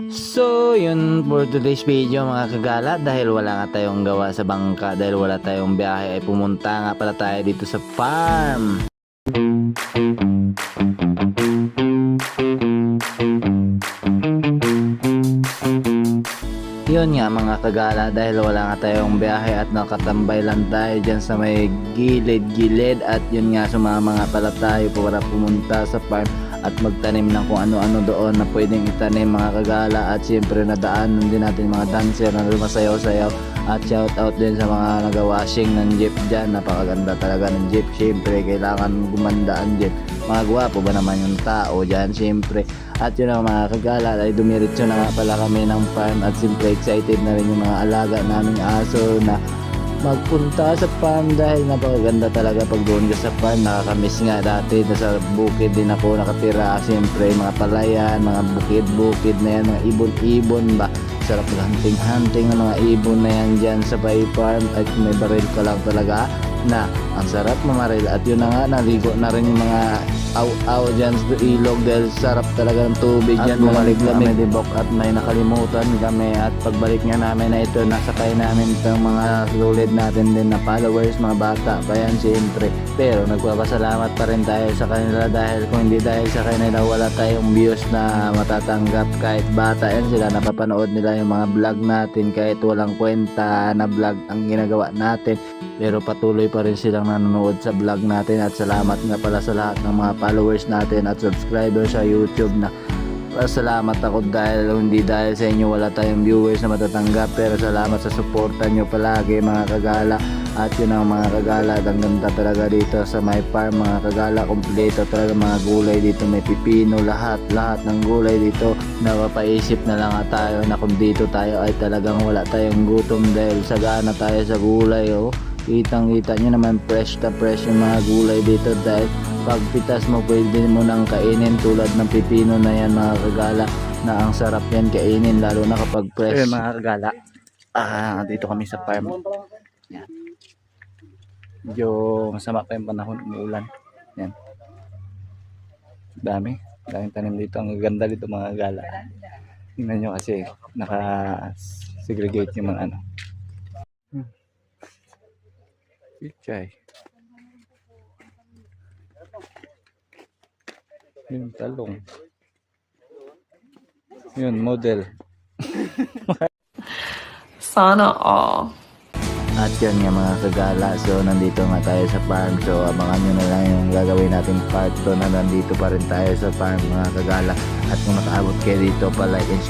So, yun for today's video mga kagala. Dahil wala nga tayong gawa sa bangka, dahil wala tayong biyahe, ay pumunta nga pala tayo dito sa farm. Yun nga mga kagala, dahil wala nga tayong biyahe at nakatambay lang tayo dyan sa may gilid-gilid, at yun nga sumama nga pala tayo para pumunta sa farm at magtanim ng kung ano-ano doon na pwedeng itanim mga kagala. At siyempre nadaanan din natin mga dancer na lumasayaw-sayaw, at shout out din sa mga nagawashing ng jeep dyan. Napakaganda talaga ng jeep, siyempre kailangan gumanda ang jeep. Mga gwapo ba naman yung tao dyan siyempre. At yun ang mga kagala, ay dumiretso na nga pala kami ng farm, at siyempre excited na rin yung mga alaga naming aso na magpunta sa farm, dahil napakaganda talaga pag doon ka sa farm. Nakakamiss nga dati, nasa bukid din ako nakatira, siyempre mga palayan, mga bukid-bukid na yan, mga ibon-ibon ba, sarap hunting-hunting ng mga ibon na yan dyan sa bay farm. At may baril ka lang talaga na ang sarap mamaril. At yun na nga, naligo na rin yung mga aw-aw dyan sa ilog, dahil sarap talaga ng tubig dyan. Bumalik kami dibok at may nakalimutan kami, at pagbalik nga namin na ito, nasakay namin itong mga solid natin din na followers, mga bata pa yan siyempre. Pero nagpapasalamat pa rin tayo sa kanila, dahil kung hindi dahil sa kanila wala tayong views na matatanggap. Kahit bata yan sila, napapanood nila yung mga vlog natin kahit walang kwenta na vlog ang ginagawa natin, pero patuloy pa rin silang nanonood sa vlog natin. At salamat nga pala sa lahat ng mga followers natin at subscribers sa YouTube na salamat ako, dahil hindi dahil sa inyo wala tayong viewers na matatanggap, pero salamat sa suporta nyo palagi mga kagala. At yun ang mga kagala, ang ganda talaga dito sa my farm mga kagala, kompleto talaga mga gulay dito, may pipino, lahat ng gulay dito. Napapaisip na lang tayo na kung dito tayo ay talagang wala tayong gutom, dahil sagana tayo sa gulay. Kitang kita nyo naman, fresh na fresh yung mga gulay dito, dahil pag pitas mo pwede mo nang kainin, tulad ng pipino na yan mga kagala, na ang sarap yan kainin lalo na kapag fresh. Mga kagala, dito kami sa farm yan. Medyo masama pa yung panahon, umuulan yan. Daming tanim dito, ang ganda dito mga kagala. Tingnan nyo kasi naka segregate yung mga Pichay. Yung talong. Yun, model. Sana all. At yun nga mga kagala, so nandito nga tayo sa farm. So abangan nyo na lang yung gagawin natin part 2 na nandito pa rin tayo sa farm mga kagala. At kung nakaabot kayo dito, pa like and share